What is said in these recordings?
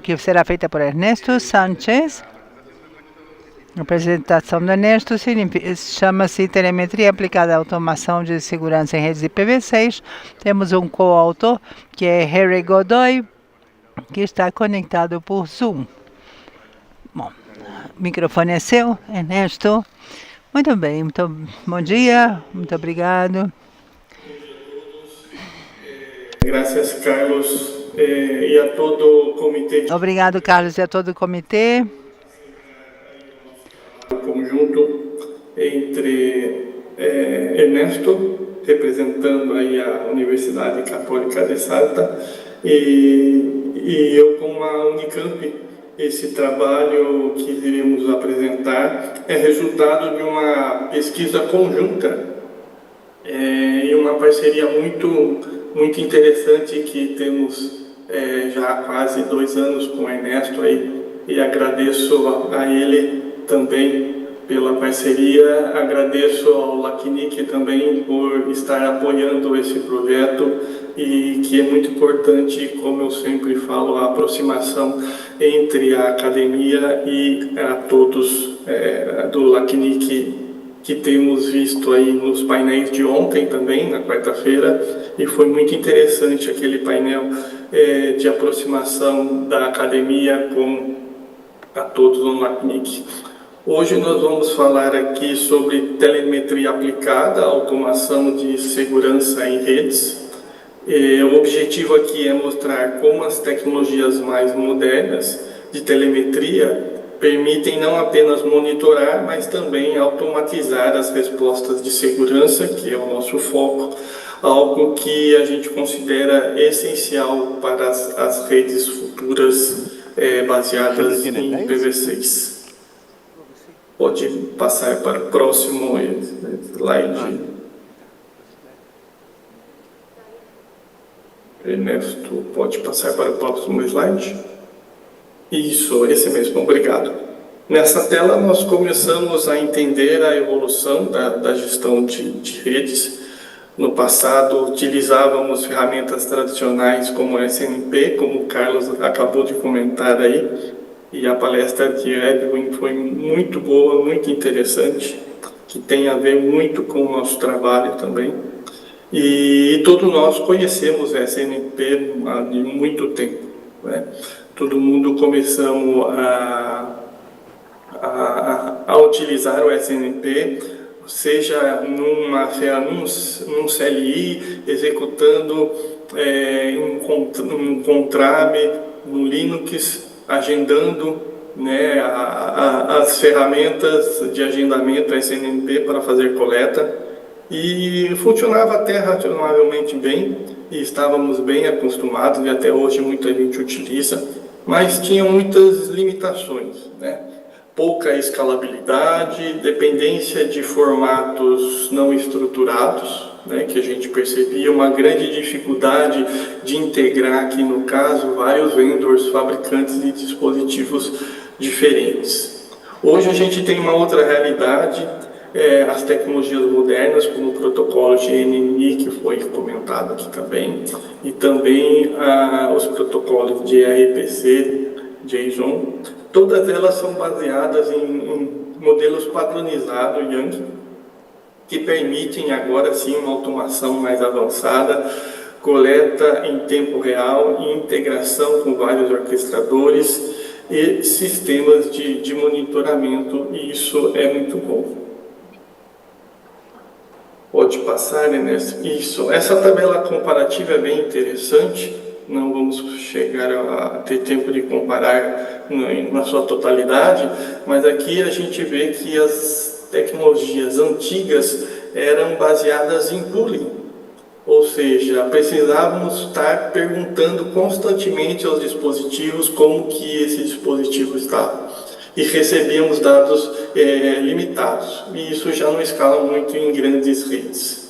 que será feita por Ernesto Sánchez. A apresentação do Ernesto chama-se Telemetria Aplicada à Automação de Segurança em Redes IPv6. Temos um coautor, que é Harry Godoy, que está conectado por Zoom. Bom, o microfone é seu, Ernesto. Muito bem, bom dia, muito obrigado. Graças, Carlos, e a todo o comitê. Obrigado, Carlos, e a todo o comitê. O conjunto entre Ernesto, representando aí a Universidade Católica de Salta, e eu com a Unicamp. Esse trabalho que iremos apresentar é resultado de uma pesquisa conjunta e uma parceria muito interessante que temos já há quase 2 anos com o Ernesto aí, e agradeço a ele também pela parceria, agradeço ao LACNIC também por estar apoiando esse projeto e que é muito importante, como eu sempre falo, a aproximação entre a academia e a todos do LACNIC, que temos visto aí nos painéis de ontem também, na quarta-feira, e foi muito interessante aquele painel de aproximação da academia com a todos no LACNIC. Hoje nós vamos falar aqui sobre telemetria aplicada à automação de segurança em redes. O objetivo aqui é mostrar como as tecnologias mais modernas de telemetria permitem não apenas monitorar, mas também automatizar as respostas de segurança, que é o nosso foco, algo que a gente considera essencial para as redes futuras baseadas em IPv6. Pode passar para o próximo slide. Ernesto, pode passar para o próximo slide? Isso, esse mesmo, obrigado. Nessa tela nós começamos a entender a evolução da gestão de redes. No passado utilizávamos ferramentas tradicionais como SNP, como o Carlos acabou de comentar aí, e a palestra de Edwin foi muito boa, muito interessante, que tem a ver muito com o nosso trabalho também. E todos nós conhecemos SNP há muito tempo, né? Todo mundo começamos a utilizar o SNP, seja num CLI, executando um Contrab, no Linux, agendando, né, as ferramentas de agendamento SNMP para fazer coleta, e funcionava até razoavelmente bem, e estávamos bem acostumados, e até hoje muita gente utiliza, mas tinha muitas limitações, né? Pouca escalabilidade, dependência de formatos não estruturados, né, que a gente percebia uma grande dificuldade de integrar aqui no caso vários vendors, fabricantes de dispositivos diferentes. Hoje a gente tem uma outra realidade, as tecnologias modernas, como o protocolo GNMI, que foi comentado aqui também, e também os protocolos de RPC, JSON, todas elas são baseadas em modelos padronizados YANG, que permitem agora sim uma automação mais avançada, coleta em tempo real e integração com vários orquestradores e sistemas de monitoramento, e isso é muito bom. Pode passar, Ernesto? Isso. Essa tabela comparativa é bem interessante, não vamos chegar a ter tempo de comparar na sua totalidade, mas aqui a gente vê que as tecnologias antigas eram baseadas em pooling, ou seja, precisávamos estar perguntando constantemente aos dispositivos como que esse dispositivo está, e recebíamos dados limitados, e isso já não escala muito em grandes redes.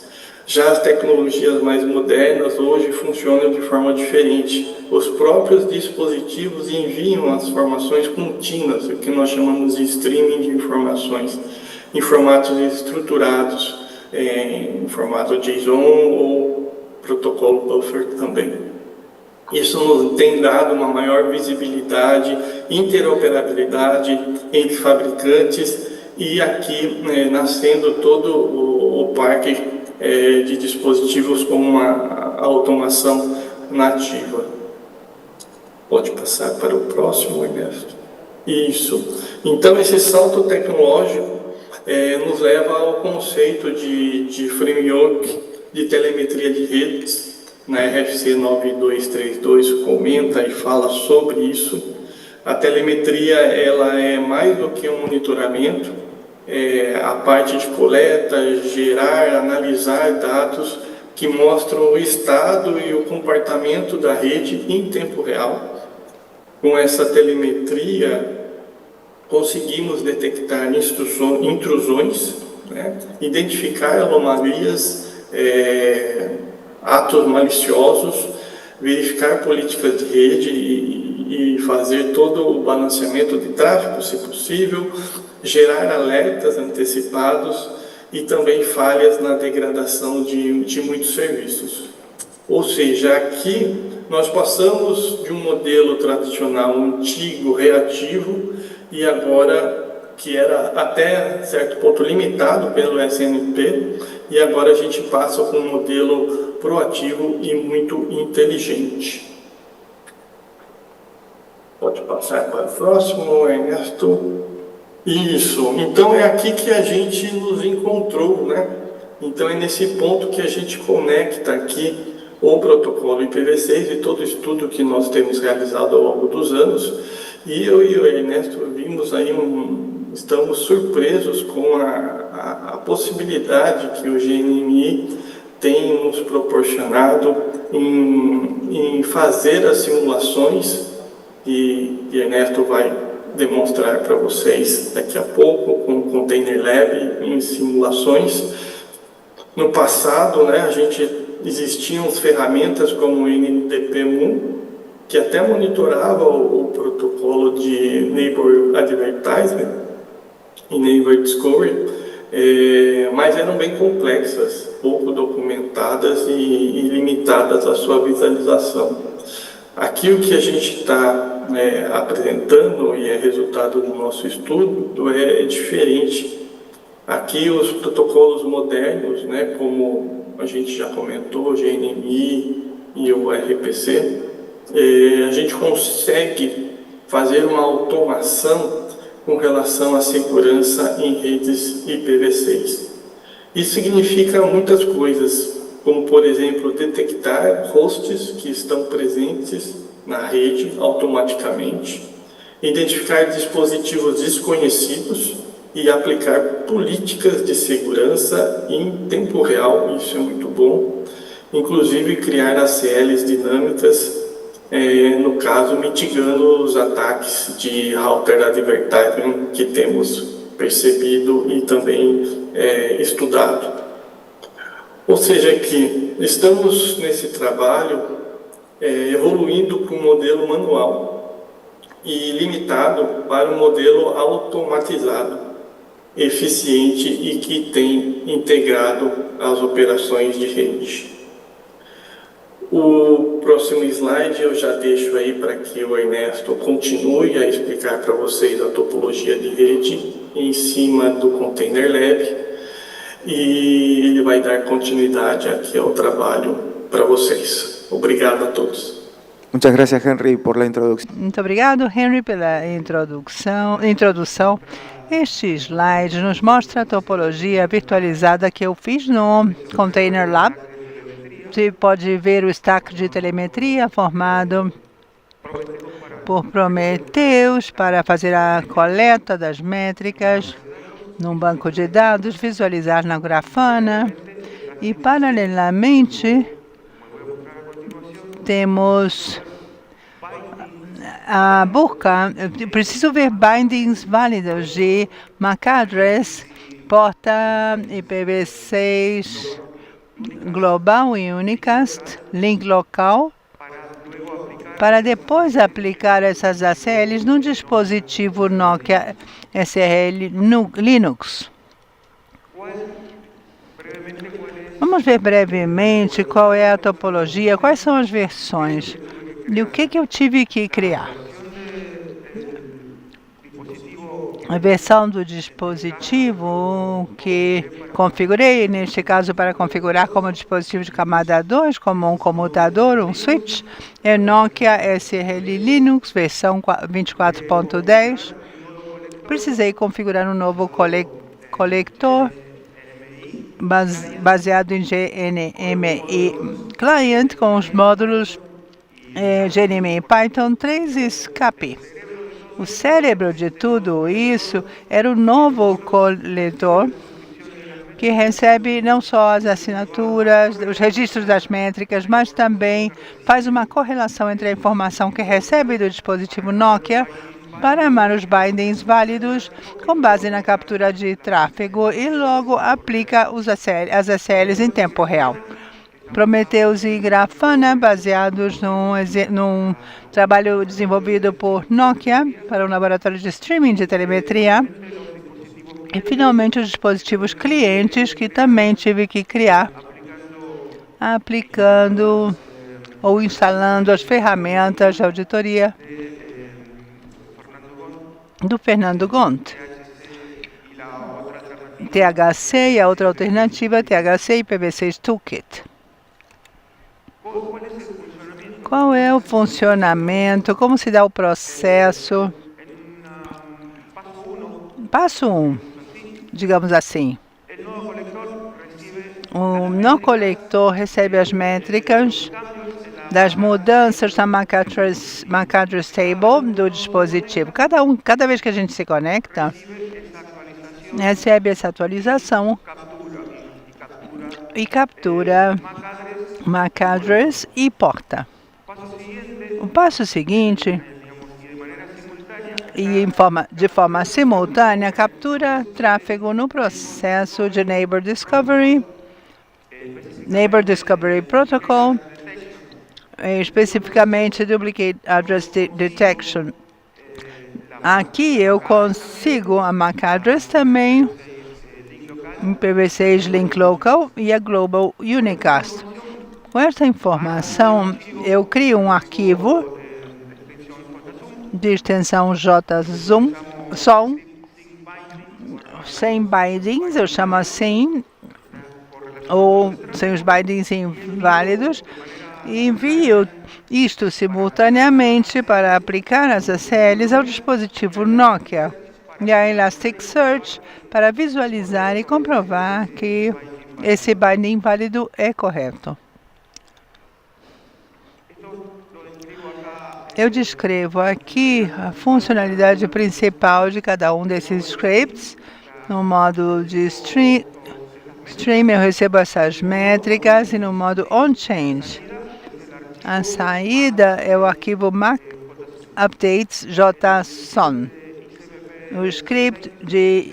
Já as tecnologias mais modernas hoje funcionam de forma diferente. Os próprios dispositivos enviam as informações contínuas, o que nós chamamos de streaming de informações, em formatos estruturados, em formato JSON ou protocolo buffer também. Isso nos tem dado uma maior visibilidade, interoperabilidade entre fabricantes e aqui nascendo todo o parque de dispositivos com uma automação nativa. Pode passar para o próximo, Ernesto. Isso. Então, esse salto tecnológico nos leva ao conceito de framework de telemetria de redes. Na RFC 9232 comenta e fala sobre isso. A telemetria ela é mais do que um monitoramento, a parte de coleta, gerar, analisar dados que mostram o estado e o comportamento da rede em tempo real. Com essa telemetria, conseguimos detectar intrusões, né? Identificar anomalias, atos maliciosos, verificar políticas de rede e fazer todo o balanceamento de tráfego, se possível, gerar alertas antecipados e também falhas na degradação de muitos serviços. Ou seja, aqui nós passamos de um modelo tradicional antigo, reativo, e agora que era até certo ponto limitado pelo SNP, e agora a gente passa para um modelo proativo e muito inteligente. Pode passar para o próximo, Ernesto. Isso, então é aqui que a gente nos encontrou, né? Então é nesse ponto que a gente conecta aqui o protocolo IPv6 e todo o estudo que nós temos realizado ao longo dos anos. E eu e o Ernesto vimos aí, estamos surpresos com a possibilidade que o GNMI tem nos proporcionado em fazer as simulações, e Ernesto vai demonstrar para vocês daqui a pouco com o Container Lab em simulações. No passado, né, existiam ferramentas como o NTP-MU, que até monitorava o protocolo de Neighbor Advertisement e Neighbor Discovery, mas eram bem complexas, pouco documentadas e limitadas à sua visualização. Aqui o que a gente está apresentando, e é resultado do nosso estudo, é diferente. Aqui os protocolos modernos, né, como a gente já comentou, o GNMI e o RPC, a gente consegue fazer uma automação com relação à segurança em redes IPv6. Isso significa muitas coisas, como, por exemplo, detectar hosts que estão presentes na rede automaticamente, identificar dispositivos desconhecidos e aplicar políticas de segurança em tempo real, isso é muito bom, inclusive criar ACLs dinâmicas, no caso, mitigando os ataques de router advertising que temos percebido e também estudado. Ou seja, que estamos nesse trabalho evoluindo para um modelo manual e limitado para um modelo automatizado, eficiente e que tem integrado as operações de rede. O próximo slide eu já deixo aí para que o Ernesto continue a explicar para vocês a topologia de rede em cima do Container Lab, e ele vai dar continuidade aqui ao trabalho para vocês. Obrigado a todos. Muchas gracias, Henry, por la introducción. Muito obrigado, Henry, pela introdução. Este slide nos mostra a topologia virtualizada que eu fiz no Container Lab. Você pode ver o stack de telemetria formado por Prometheus para fazer a coleta das métricas num banco de dados, visualizar na Grafana, e paralelamente temos a Burka. Preciso ver bindings válidos de MAC address, porta IPv6 global e unicast, link local, para depois aplicar essas ACLs no dispositivo Nokia SRL Linux. Vamos ver brevemente qual é a topologia, quais são as versões. E o que eu tive que criar? A versão do dispositivo que configurei, neste caso para configurar como dispositivo de camada 2, como um comutador, um switch, é Nokia SRL Linux, versão 24.10. Precisei configurar um novo conector baseado em GNMI Client com os módulos GNMI Python 3 e SCAPI. O cérebro de tudo isso era o novo coletor que recebe não só as assinaturas, os registros das métricas, mas também faz uma correlação entre a informação que recebe do dispositivo Nokia para armar os bindings válidos com base na captura de tráfego e logo aplica as ACLs em tempo real. Prometheus e Grafana, baseados num trabalho desenvolvido por Nokia para um laboratório de streaming de telemetria. E, finalmente, os dispositivos clientes, que também tive que criar, aplicando ou instalando as ferramentas de auditoria do Fernando Gont. THC e a outra alternativa, THC e PV6 Toolkit. Qual é o funcionamento? Como se dá o processo? Passo 1, digamos assim. O no coletor recebe as métricas das mudanças na MAC address table do dispositivo. Cada vez que a gente se conecta, recebe essa atualização e captura MAC address e porta. O passo seguinte, de forma simultânea, captura tráfego no processo de Neighbor Discovery Protocol, especificamente Duplicate Address Detection. Aqui eu consigo a MAC address também, IPv6 Link Local e a Global Unicast. Com esta informação, eu crio um arquivo de extensão JSON, sem bindings, eu chamo assim, ou sem os bindings inválidos, e envio isto simultaneamente para aplicar as ACLs ao dispositivo Nokia e a Elasticsearch para visualizar e comprovar que esse binding válido é correto. Eu descrevo aqui a funcionalidade principal de cada um desses scripts. No modo de stream eu recebo essas métricas e no modo onChange. A saída é o arquivo MAC updates JSON. O script de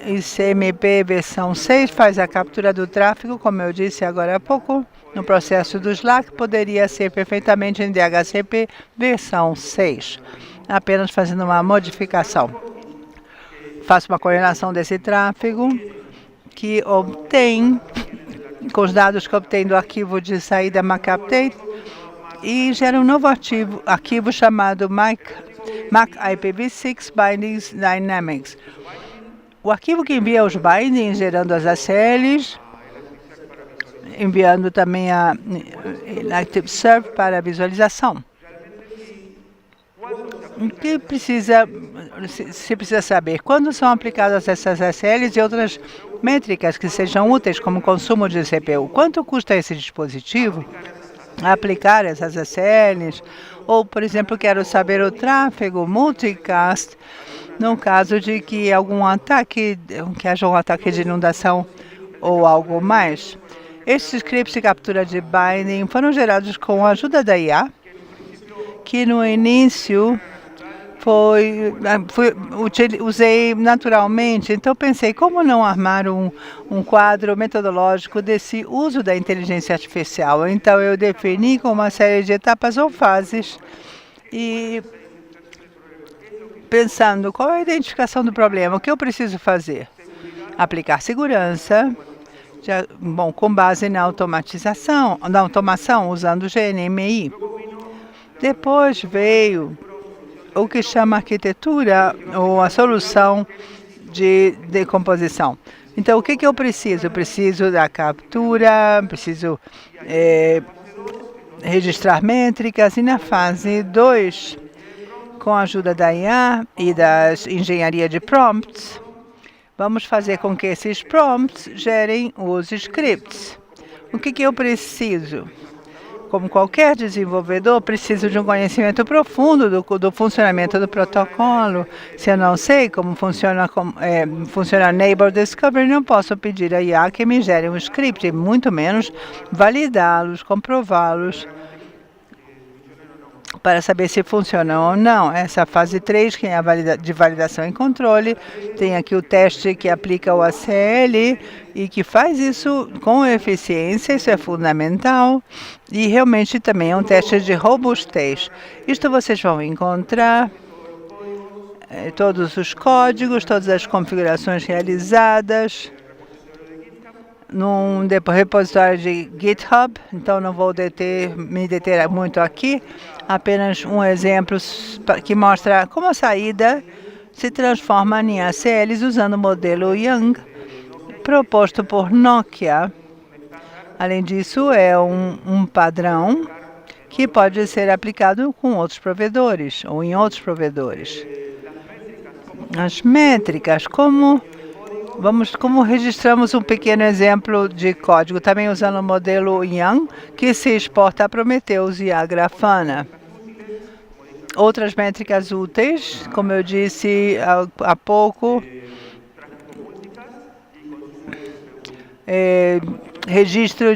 ICMP versão 6 faz a captura do tráfego, como eu disse agora há pouco. No processo do Slack, poderia ser perfeitamente em DHCP versão 6, apenas fazendo uma modificação. Faço uma correlação desse tráfego que obtém, com os dados que obtém do arquivo de saída MAC Update, e gera um novo arquivo chamado MAC IPv6 Bindings Dynamics. O arquivo que envia os bindings, gerando as ACLs, enviando também a Elasticsearch para visualização. O que se precisa saber? Quando são aplicadas essas ACLs e outras métricas que sejam úteis, como consumo de CPU? Quanto custa esse dispositivo aplicar essas ACLs? Ou, por exemplo, quero saber o tráfego multicast no caso de que haja um ataque de inundação ou algo mais. Estes scripts de captura de binding foram gerados com a ajuda da IA, que no início usei naturalmente. Então pensei, como não armar um quadro metodológico desse uso da inteligência artificial? Então eu defini com uma série de etapas ou fases e pensando qual é a identificação do problema, o que eu preciso fazer? Aplicar segurança, com base na automação, usando o GNMI. Depois veio o que chama arquitetura ou a solução de decomposição. Então, o que eu preciso? Eu preciso da captura, preciso registrar métricas, e na fase 2, com a ajuda da IA e da engenharia de prompts, vamos fazer com que esses prompts gerem os scripts. O que eu preciso? Como qualquer desenvolvedor, preciso de um conhecimento profundo do funcionamento do protocolo. Se eu não sei como funciona Neighbor Discovery, não posso pedir a IA que me gere um script, e muito menos validá-los, comprová-los, para saber se funcionam ou não. Essa fase 3, que é a de validação e controle, tem aqui o teste que aplica o ACL e que faz isso com eficiência, isso é fundamental, e realmente também é um teste de robustez. Isto vocês vão encontrar todos os códigos, todas as configurações realizadas num repositório de GitHub, então não vou me deter muito aqui, apenas um exemplo que mostra como a saída se transforma em ACLs usando o modelo Young, proposto por Nokia. Além disso, é um padrão que pode ser aplicado com outros provedores ou em outros provedores. As métricas, como registramos um pequeno exemplo de código, também usando o modelo Young, que se exporta a Prometheus e a Grafana. Outras métricas úteis, como eu disse há pouco, registro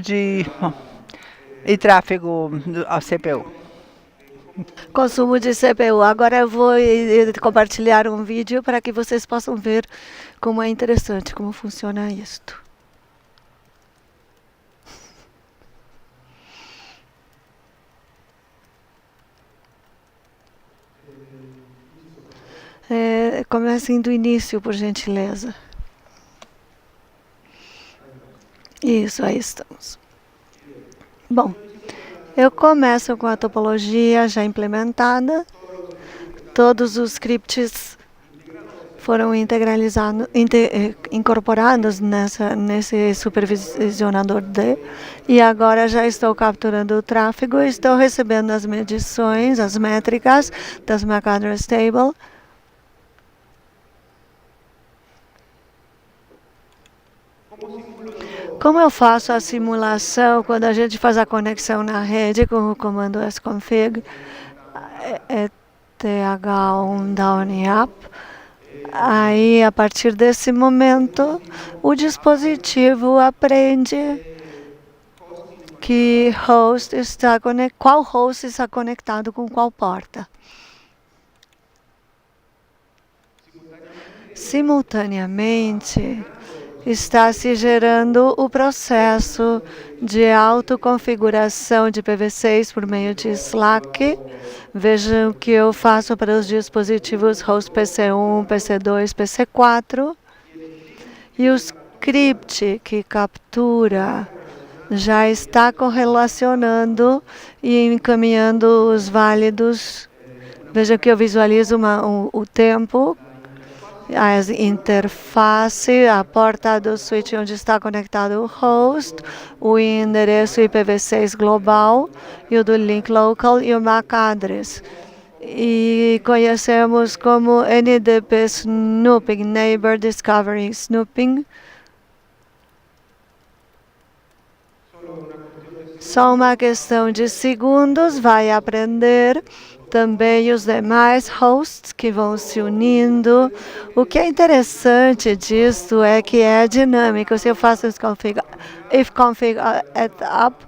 e tráfego ao CPU. Consumo de CPU. Agora eu vou compartilhar um vídeo para que vocês possam ver como é interessante, como funciona isto. Comecem do início, por gentileza. Isso, aí estamos. Bom, eu começo com a topologia já implementada. Todos os scripts foram incorporados nesse supervisionador D. E agora já estou capturando o tráfego e estou recebendo as medições, as métricas das MAC Address Table. Como eu faço a simulação quando a gente faz a conexão na rede com o comando sconfig, th1 down e up. Aí, a partir desse momento, o dispositivo aprende que qual host está conectado com qual porta. Simultaneamente, está se gerando o processo de autoconfiguração de PV6 por meio de Slack. Vejam o que eu faço para os dispositivos host PC1, PC2, PC4. E o script que captura já está correlacionando e encaminhando os válidos. Vejam que eu visualizo o tempo, a interface, a porta do switch onde está conectado o host, o endereço IPv6 global e o do link local e o MAC address. E conhecemos como NDP Snooping, Neighbor Discovery Snooping. Só uma questão de segundos, vai aprender também os demais hosts que vão se unindo. O que é interessante disso é que é dinâmico. Se eu faço if config at up,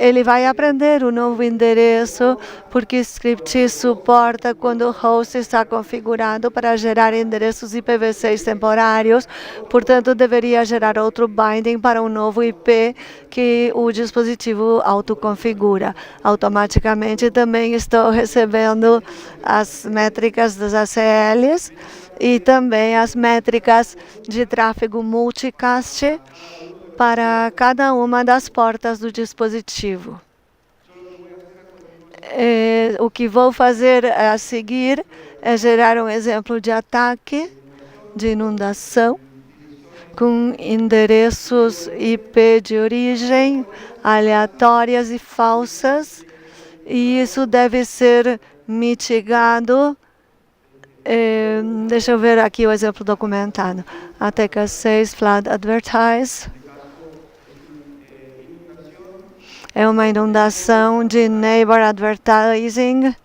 ele vai aprender o novo endereço, porque o script suporta quando o host está configurado para gerar endereços IPv6 temporários. Portanto, deveria gerar outro binding para um novo IP que o dispositivo autoconfigura. Automaticamente também estou recebendo as métricas das ACLs e também as métricas de tráfego multicast para cada uma das portas do dispositivo. O que vou fazer a seguir é gerar um exemplo de ataque de inundação com endereços IP de origem aleatórias e falsas, e isso deve ser mitigado. Deixa eu ver aqui o exemplo documentado. ATK 6 Flood Advertise. É uma inundação de Neighbor Advertising.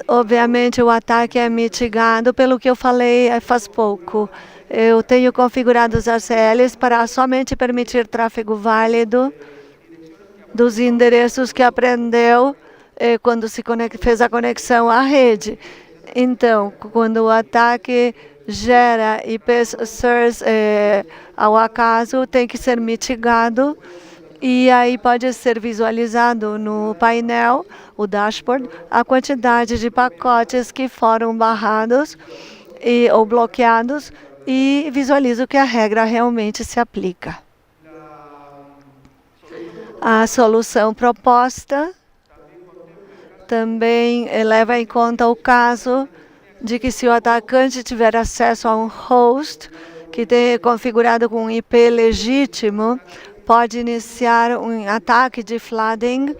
Obviamente, o ataque é mitigado pelo que eu falei faz pouco. Eu tenho configurado os ACLs para somente permitir tráfego válido dos endereços que aprendeu quando se fez a conexão à rede. Então, quando o ataque gera IPs source ao acaso, tem que ser mitigado, e aí pode ser visualizado no painel, o dashboard, a quantidade de pacotes que foram barrados ou bloqueados, e visualiza que a regra realmente se aplica. A solução proposta também leva em conta o caso de que, se o atacante tiver acesso a um host que tem configurado com um IP legítimo, pode iniciar um ataque de flooding.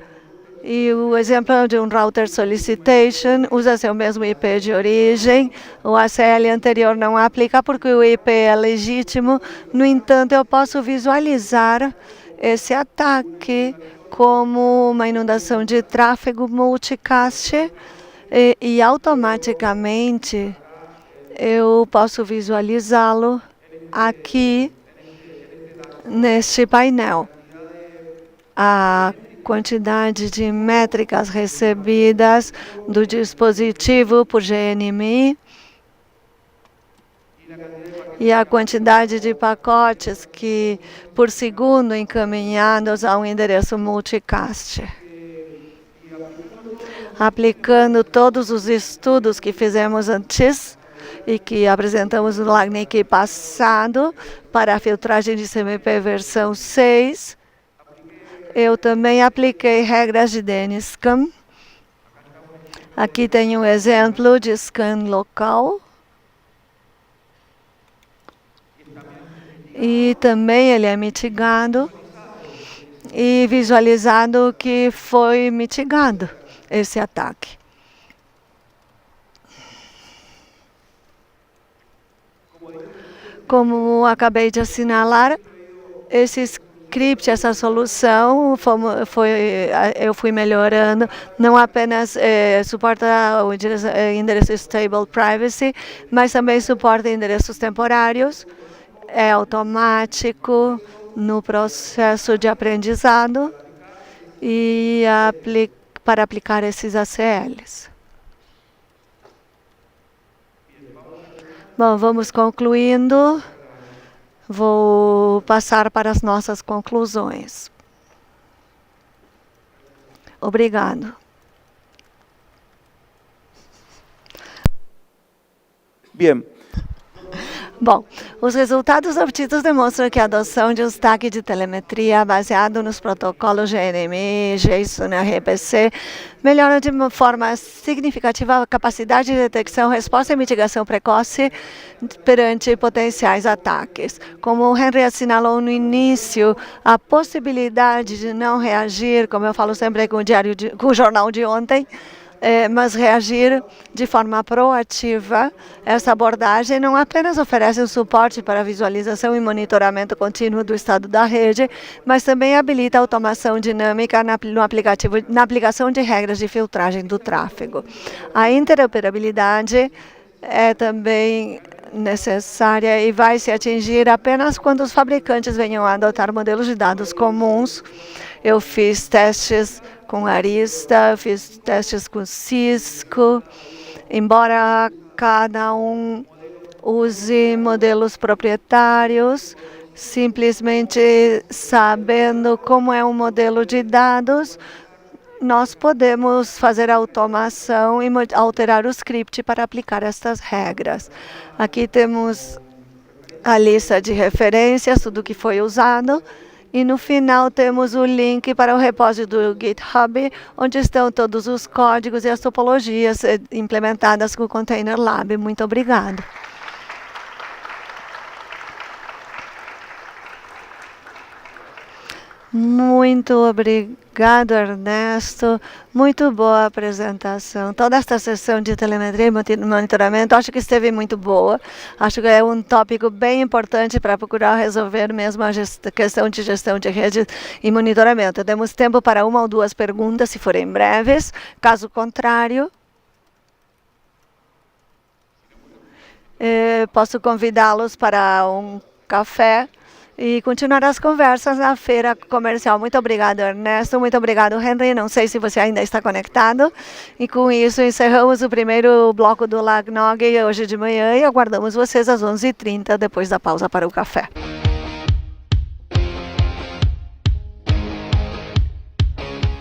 E o exemplo de um router solicitation usa seu mesmo IP de origem. O ACL anterior não aplica porque o IP é legítimo. No entanto, eu posso visualizar esse ataque como uma inundação de tráfego multicast, e automaticamente eu posso visualizá-lo aqui neste painel. A quantidade de métricas recebidas do dispositivo por GNMI e a quantidade de pacotes por segundo encaminhados a um endereço multicast. Aplicando todos os estudos que fizemos antes e que apresentamos no LACNIC passado para a filtragem de CMP versão 6, eu também apliquei regras de DNSCAN. Aqui tem um exemplo de scan local. E também ele é mitigado e visualizado que foi mitigado esse ataque. Como acabei de assinalar, esse script, essa solução, eu fui melhorando. Não apenas suporta o endereço Stable Privacy, mas também suporta endereços temporários. É automático no processo de aprendizado e para aplicar esses ACLs. Bom, vamos concluindo. Vou passar para as nossas conclusões. Obrigado. Bien. Bom, os resultados obtidos demonstram que a adoção de um stack de telemetria baseado nos protocolos GNMI, JSON e RPC melhora de uma forma significativa a capacidade de detecção, resposta e mitigação precoce perante potenciais ataques. Como o Henry assinalou no início, a possibilidade de não reagir, como eu falo sempre com o jornal de ontem, mas reagir de forma proativa. Essa abordagem não apenas oferece um suporte para a visualização e monitoramento contínuo do estado da rede, mas também habilita a automação dinâmica na aplicação de regras de filtragem do tráfego. A interoperabilidade é também necessária e vai se atingir apenas quando os fabricantes venham a adotar modelos de dados comuns. Eu fiz testes com Arista, fiz testes com Cisco, embora cada um use modelos proprietários, simplesmente sabendo como é um modelo de dados, nós podemos fazer a automação e alterar o script para aplicar estas regras. Aqui temos a lista de referências, tudo que foi usado, E no final temos o link para o repósito do GitHub, onde estão todos os códigos e as topologias implementadas com o Container Lab. Muito obrigado. Muito obrigado, Ernesto. Muito boa apresentação. Toda esta sessão de telemetria e monitoramento acho que esteve muito boa. Acho que é um tópico bem importante para procurar resolver mesmo a questão de gestão de rede e monitoramento. Temos tempo para 1 ou 2 perguntas, se forem breves. Caso contrário, posso convidá-los para um café e continuar as conversas na feira comercial. Muito obrigado, Ernesto. Muito obrigado, Henry. Não sei se você ainda está conectado. E com isso encerramos o primeiro bloco do LACNOG hoje de manhã e aguardamos vocês às 11h30, depois da pausa para o café.